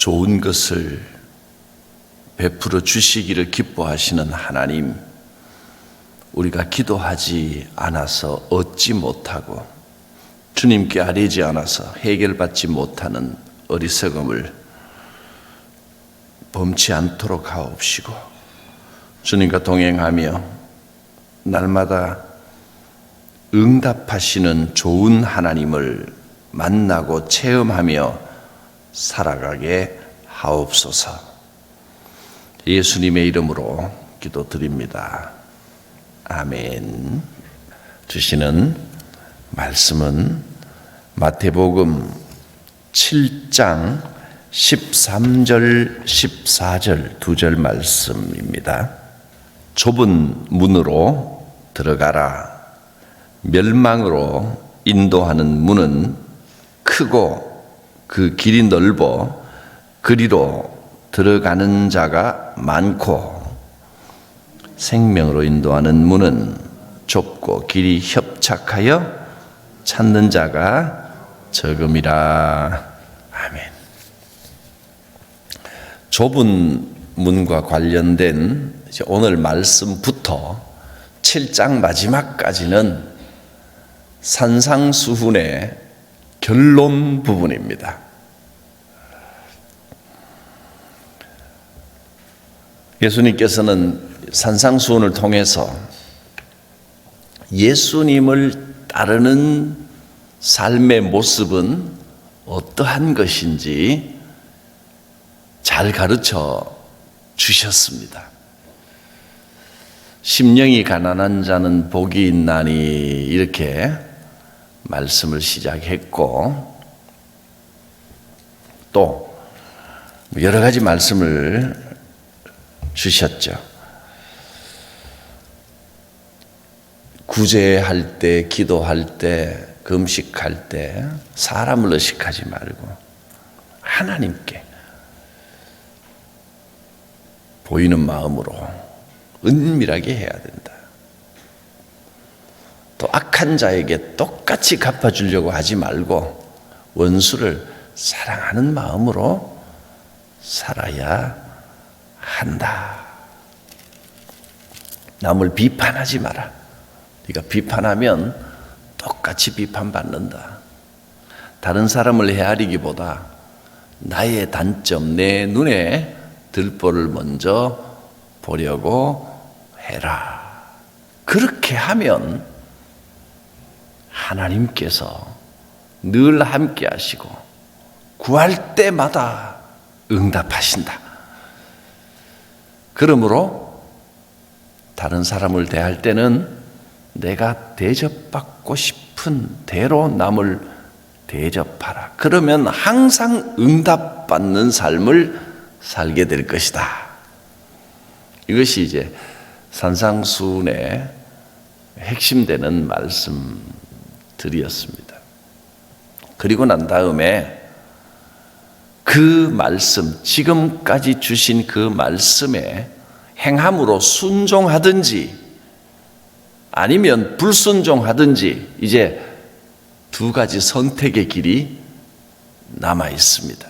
좋은 것을 베풀어 주시기를 기뻐하시는 하나님, 우리가 기도하지 않아서 얻지 못하고 주님께 아뢰지 않아서 해결받지 못하는 어리석음을 범치 않도록 하옵시고, 주님과 동행하며 날마다 응답하시는 좋은 하나님을 만나고 체험하며 살아가게 하옵소서. 예수님의 이름으로 기도드립니다. 아멘. 주시는 말씀은 마태복음 7장 13절 14절 두 절 말씀입니다. 좁은 문으로 들어가라. 멸망으로 인도하는 문은 크고 그 길이 넓어 그리로 들어가는 자가 많고, 생명으로 인도하는 문은 좁고 길이 협착하여 찾는 자가 적음이라. 아멘. 좁은 문과 관련된 오늘 말씀부터 7장 마지막까지는 산상수훈의 결론 부분입니다. 예수님께서는 산상수훈을 통해서 예수님을 따르는 삶의 모습은 어떠한 것인지 잘 가르쳐 주셨습니다. 심령이 가난한 자는 복이 있나니, 이렇게 말씀을 시작했고, 또 여러 가지 말씀을 주셨죠. 구제할 때, 기도할 때, 금식할 때 사람을 의식하지 말고 하나님께 보이는 마음으로 은밀하게 해야 된다. 또 악한 자에게 똑같이 갚아주려고 하지 말고 원수를 사랑하는 마음으로 살아야 한다. 남을 비판하지 마라. 네가 비판하면 똑같이 비판받는다. 다른 사람을 헤아리기보다 나의 단점, 내 눈에 들보를 먼저 보려고 해라. 그렇게 하면 하나님께서 늘 함께 하시고 구할 때마다 응답하신다. 그러므로 다른 사람을 대할 때는 내가 대접받고 싶은 대로 남을 대접하라. 그러면 항상 응답받는 삶을 살게 될 것이다. 이것이 이제 산상수훈의 핵심되는 말씀들이었습니다. 그리고 난 다음에 그 말씀, 지금까지 주신 그 말씀에 행함으로 순종하든지 아니면 불순종하든지 이제 두 가지 선택의 길이 남아 있습니다.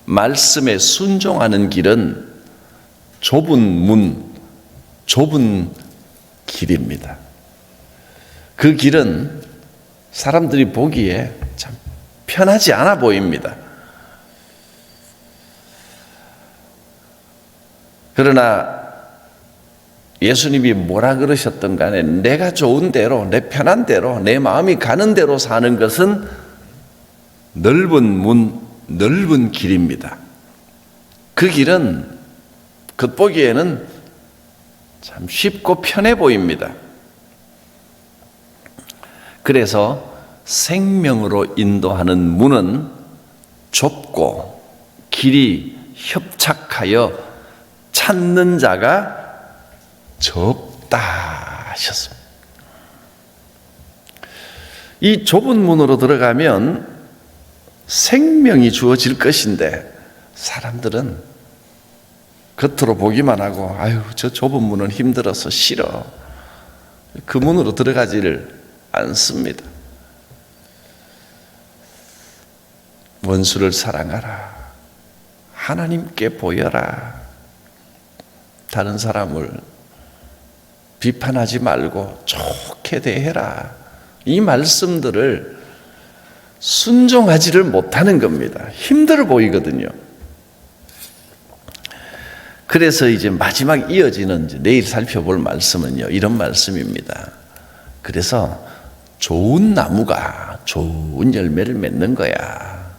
말씀에 순종하는 길은 좁은 문, 좁은 길입니다. 그 길은 사람들이 보기에 참 편하지 않아 보입니다. 그러나 예수님이 뭐라 그러셨던 간에 내가 좋은 대로, 내 편한 대로, 내 마음이 가는 대로 사는 것은 넓은 문, 넓은 길입니다. 그 길은 겉보기에는 참 쉽고 편해 보입니다. 그래서 생명으로 인도하는 문은 좁고 길이 협착하여 찾는 자가 적다 하셨습니다. 이 좁은 문으로 들어가면 생명이 주어질 것인데 사람들은 겉으로 보기만 하고 아유 저 좁은 문은 힘들어서 싫어. 그 문으로 들어가지를 않습니다. 원수를 사랑하라. 하나님께 보여라. 다른 사람을 비판하지 말고 좋게 대해라. 이 말씀들을 순종하지를 못하는 겁니다. 힘들어 보이거든요. 그래서 이제 마지막 이어지는 내일 살펴볼 말씀은요, 이런 말씀입니다. 그래서 좋은 나무가 좋은 열매를 맺는 거야.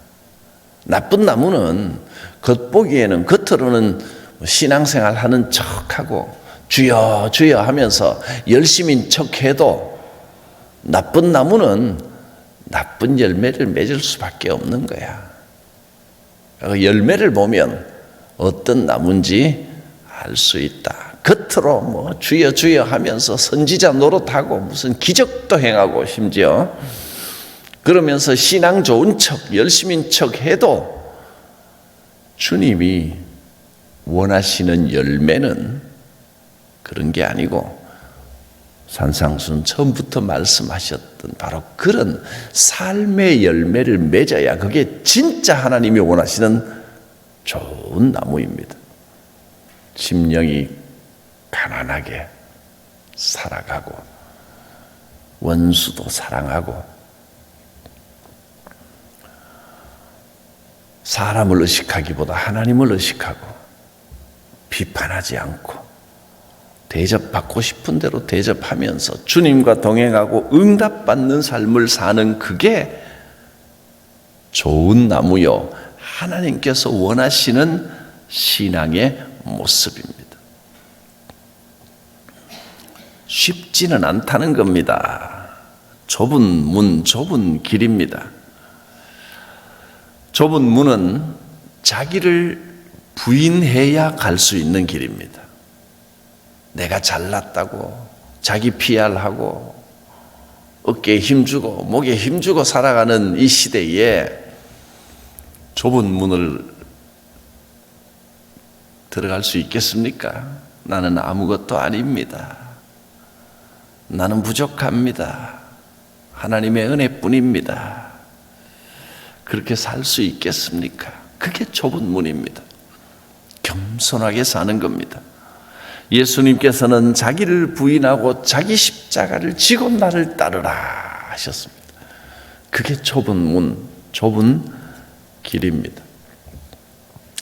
나쁜 나무는 겉보기에는, 겉으로는 신앙생활 하는 척하고 주여 주여 하면서 열심인 척해도 나쁜 나무는 나쁜 열매를 맺을 수밖에 없는 거야. 열매를 보면 어떤 나무인지 알 수 있다. 겉으로 뭐 주여 주여 하면서 선지자 노릇하고 무슨 기적도 행하고 심지어 그러면서 신앙 좋은 척, 열심인 척 해도 주님이 원하시는 열매는 그런 게 아니고 산상순 처음부터 말씀하셨던 바로 그런 삶의 열매를 맺어야 그게 진짜 하나님이 원하시는 좋은 나무입니다. 심령이 가난하게 살아가고 원수도 사랑하고 사람을 의식하기보다 하나님을 의식하고 비판하지 않고 대접받고 싶은 대로 대접하면서 주님과 동행하고 응답받는 삶을 사는 그게 좋은 나무요, 하나님께서 원하시는 신앙의 모습입니다. 쉽지는 않다는 겁니다. 좁은 문, 좁은 길입니다. 좁은 문은 자기를 부인해야 갈 수 있는 길입니다. 내가 잘났다고 자기 PR하고 어깨에 힘주고 목에 힘주고 살아가는 이 시대에 좁은 문을 들어갈 수 있겠습니까? 나는 아무것도 아닙니다. 나는 부족합니다. 하나님의 은혜뿐입니다. 그렇게 살 수 있겠습니까? 그게 좁은 문입니다. 겸손하게 사는 겁니다. 예수님께서는 자기를 부인하고 자기 십자가를 지고 나를 따르라 하셨습니다. 그게 좁은 문, 좁은 길입니다.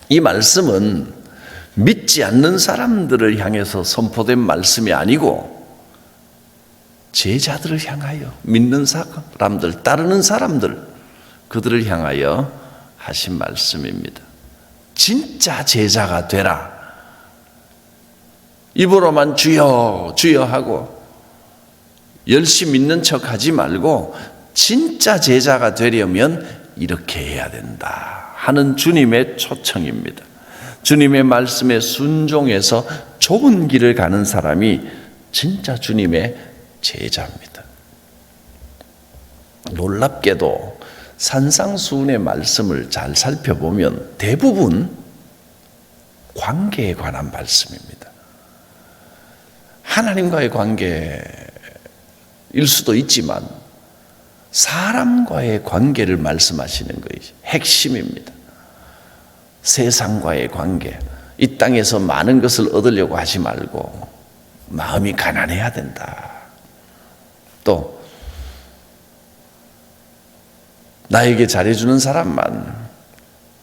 이 말씀은 믿지 않는 사람들을 향해서 선포된 말씀이 아니고 제자들을 향하여, 믿는 사람들, 따르는 사람들, 그들을 향하여 하신 말씀입니다. 진짜 제자가 되라. 입으로만 주여 주여 하고 열심히 믿는 척 하지 말고 진짜 제자가 되려면 이렇게 해야 된다 하는 주님의 초청입니다. 주님의 말씀에 순종해서 좁은 길을 가는 사람이 진짜 주님의 제자입니다. 놀랍게도 산상수훈의 말씀을 잘 살펴보면 대부분 관계에 관한 말씀입니다. 하나님과의 관계일 수도 있지만 사람과의 관계를 말씀하시는 것이 핵심입니다. 세상과의 관계, 이 땅에서 많은 것을 얻으려고 하지 말고 마음이 가난해야 된다. 또 나에게 잘해주는 사람만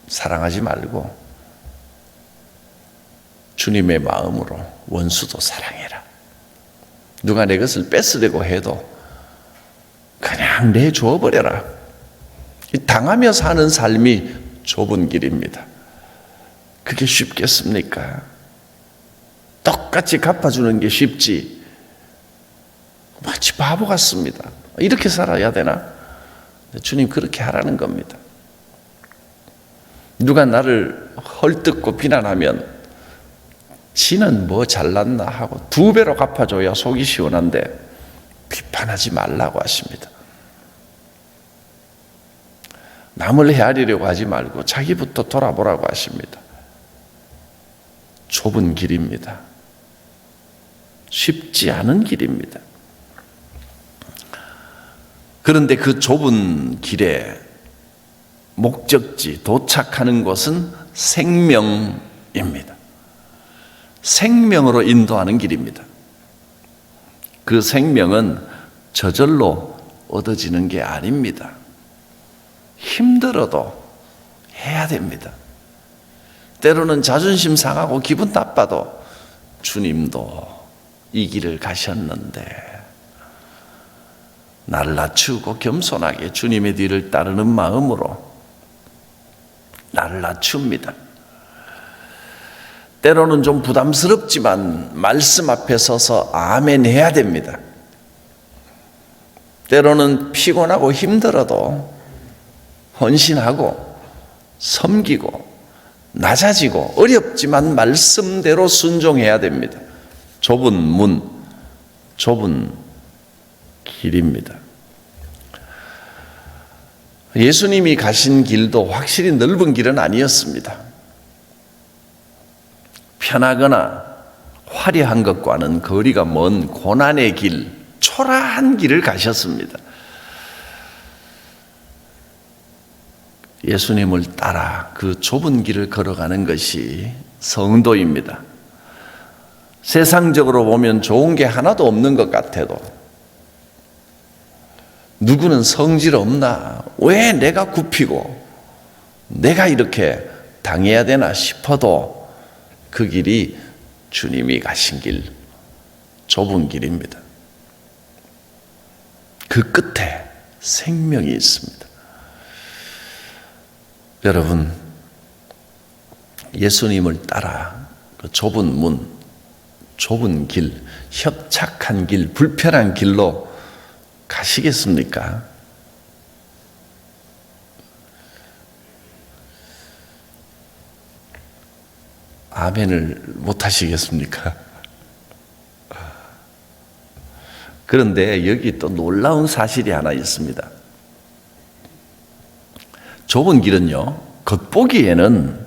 사랑하지 말고 주님의 마음으로 원수도 사랑해라. 누가 내 것을 뺏으려고 해도 그냥 내줘 버려라. 당하며 사는 삶이 좁은 길입니다. 그게 쉽겠습니까? 똑같이 갚아주는 게 쉽지. 마치 바보 같습니다. 이렇게 살아야 되나? 주님 그렇게 하라는 겁니다. 누가 나를 헐뜯고 비난하면 지는 뭐 잘났나 하고 2배로 갚아줘야 속이 시원한데 비판하지 말라고 하십니다. 남을 헤아리려고 하지 말고 자기부터 돌아보라고 하십니다. 좁은 길입니다. 쉽지 않은 길입니다. 그런데 그 좁은 길에 목적지, 도착하는 곳은 생명입니다. 생명으로 인도하는 길입니다. 그 생명은 저절로 얻어지는 게 아닙니다. 힘들어도 해야 됩니다. 때로는 자존심 상하고 기분 나빠도 주님도 이 길을 가셨는데 나를 낮추고 겸손하게 주님의 뒤를 따르는 마음으로 나를 낮춥니다. 때로는 좀 부담스럽지만 말씀 앞에 서서 아멘 해야 됩니다. 때로는 피곤하고 힘들어도 헌신하고 섬기고 낮아지고 어렵지만 말씀대로 순종해야 됩니다. 좁은 문, 좁은 길입니다. 예수님이 가신 길도 확실히 넓은 길은 아니었습니다. 편하거나 화려한 것과는 거리가 먼 고난의 길, 초라한 길을 가셨습니다. 예수님을 따라 그 좁은 길을 걸어가는 것이 성도입니다. 세상적으로 보면 좋은 게 하나도 없는 것 같아도 누구는 성질 없나? 왜 내가 굽히고 내가 이렇게 당해야 되나 싶어도 그 길이 주님이 가신 길, 좁은 길입니다. 그 끝에 생명이 있습니다. 여러분, 예수님을 따라 그 좁은 문, 좁은 길, 협착한 길, 불편한 길로 가시겠습니까? 아멘을 못 하시겠습니까? 그런데 여기 또 놀라운 사실이 하나 있습니다. 좁은 길은요, 겉보기에는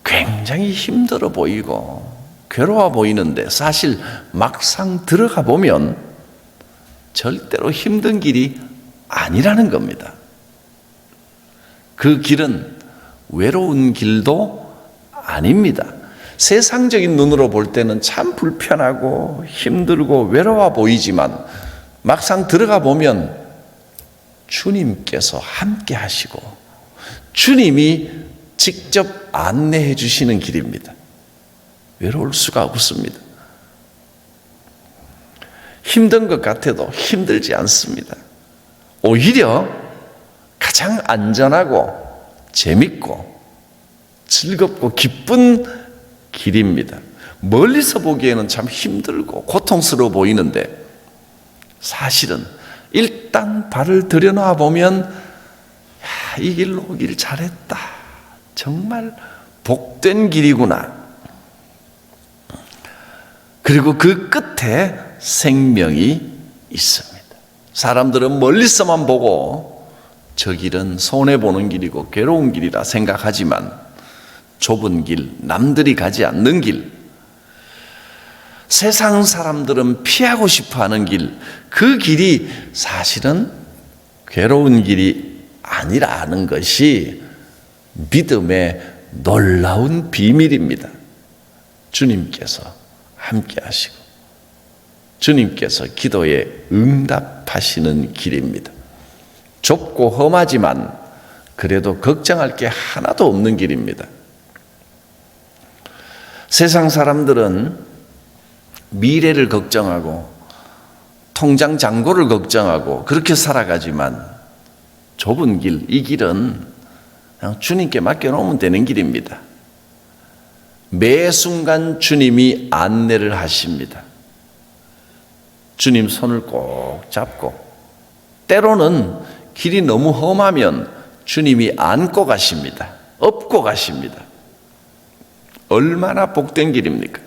굉장히 힘들어 보이고 괴로워 보이는데 사실 막상 들어가 보면 절대로 힘든 길이 아니라는 겁니다. 그 길은 외로운 길도 아닙니다. 세상적인 눈으로 볼 때는 참 불편하고 힘들고 외로워 보이지만 막상 들어가 보면 주님께서 함께 하시고 주님이 직접 안내해 주시는 길입니다. 외로울 수가 없습니다. 힘든 것 같아도 힘들지 않습니다. 오히려 가장 안전하고 재밌고 즐겁고 기쁜 길입니다. 멀리서 보기에는 참 힘들고 고통스러워 보이는데 사실은 일단 발을 들여놓아 보면 이 길로 오길 잘했다. 정말 복된 길이구나. 그리고 그 끝에 생명이 있습니다. 사람들은 멀리서만 보고 저 길은 손해보는 길이고 괴로운 길이라 생각하지만 좁은 길, 남들이 가지 않는 길, 세상 사람들은 피하고 싶어하는 길, 그 길이 사실은 괴로운 길이 아니라는 것이 믿음의 놀라운 비밀입니다. 주님께서 함께 하시고 주님께서 기도에 응답하시는 길입니다. 좁고 험하지만 그래도 걱정할 게 하나도 없는 길입니다. 세상 사람들은 미래를 걱정하고 통장 잔고를 걱정하고 그렇게 살아가지만 좁은 길, 이 길은 그냥 주님께 맡겨놓으면 되는 길입니다. 매 순간 주님이 안내를 하십니다. 주님 손을 꼭 잡고 때로는 길이 너무 험하면 주님이 안고 가십니다. 업고 가십니다. 얼마나 복된 길입니까?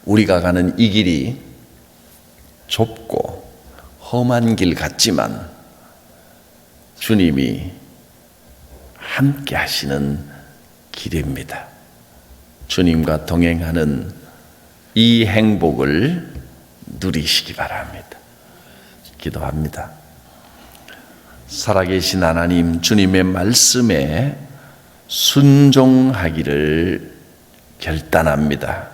우리가 가는 이 길이 좁고 험한 길 같지만 주님이 함께 하시는 길입니다. 주님과 동행하는 이 행복을 누리시기 바랍니다. 기도합니다. 살아계신 하나님 주님의 말씀에 순종하기를 결단합니다.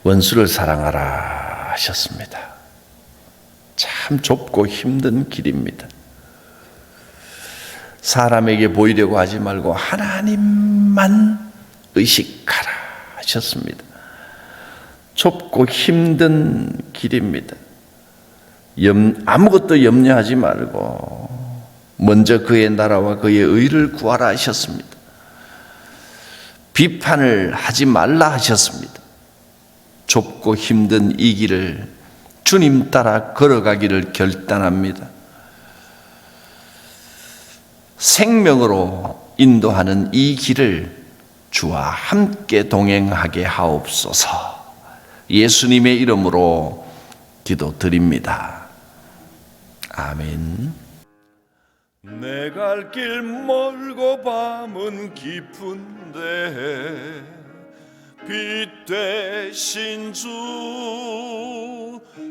원수를 사랑하라 하셨습니다. 참 좁고 힘든 길입니다. 사람에게 보이려고 하지 말고 하나님만 의식하라 하셨습니다. 좁고 힘든 길입니다. 아무것도 염려하지 말고 먼저 그의 나라와 그의 의를 구하라 하셨습니다. 비판을 하지 말라 하셨습니다. 좁고 힘든 이 길을 주님 따라 걸어가기를 결단합니다. 생명으로 인도하는 이 길을 주와 함께 동행하게 하옵소서. 예수님의 이름으로 기도드립니다. 아멘. 내 갈 길 멀고 밤은 깊은데 빛 되신 주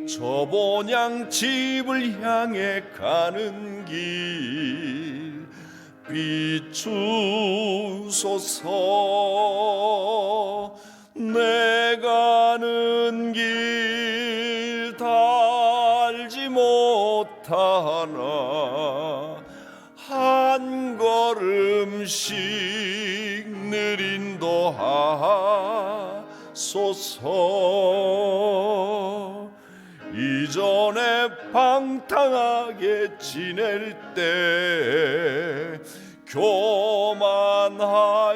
저 본향 집을 향해 가는 길 비추소서. 내 가는 길 달지 못하나 한 걸음씩 늘 인도하소서. 이전에 방탕하게 지낼 때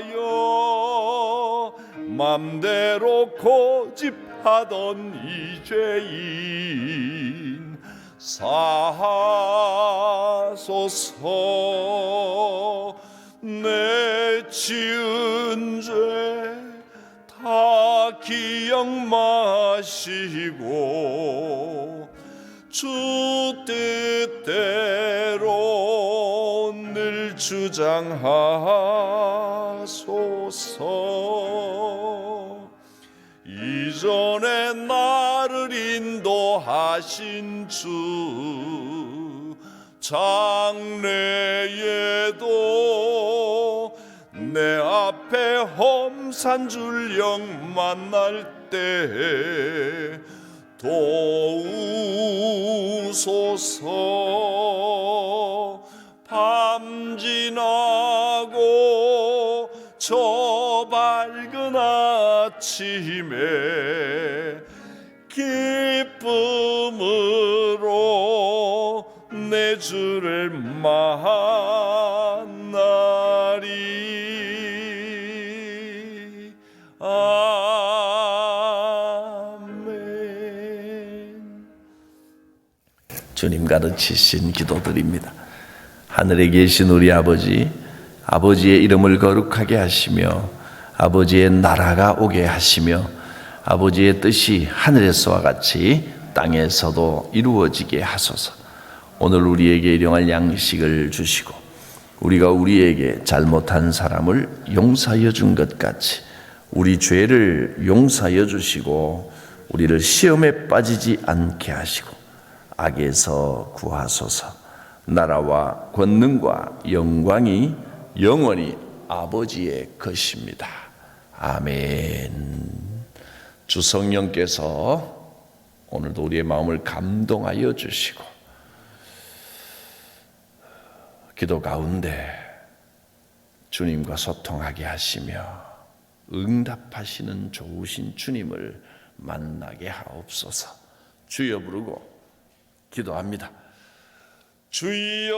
교만하여 맘대로 고집하던 이 죄인 사하소서. 내 지은 죄 다 기억 마시고 주 뜻대로 늘 주장하소서. 이전에 나를 인도하신 주 장래에도 내 앞에 험산 줄령 만날 때 도우소서. 밤 지나고 저 밝은 아침에 기쁨으로 내 주를 만나리. 아멘. 주님 가르치신 기도드립니다. 하늘에 계신 우리 아버지, 아버지의 이름을 거룩하게 하시며 아버지의 나라가 오게 하시며 아버지의 뜻이 하늘에서와 같이 땅에서도 이루어지게 하소서. 오늘 우리에게 일용할 양식을 주시고 우리가 우리에게 잘못한 사람을 용서하여 준 것 같이 우리 죄를 용서하여 주시고 우리를 시험에 빠지지 않게 하시고 악에서 구하소서. 나라와 권능과 영광이 영원히 아버지의 것입니다. 아멘. 주 성령께서 오늘도 우리의 마음을 감동하여 주시고 기도 가운데 주님과 소통하게 하시며 응답하시는 좋으신 주님을 만나게 하옵소서. 주여 부르고 기도합니다. 주여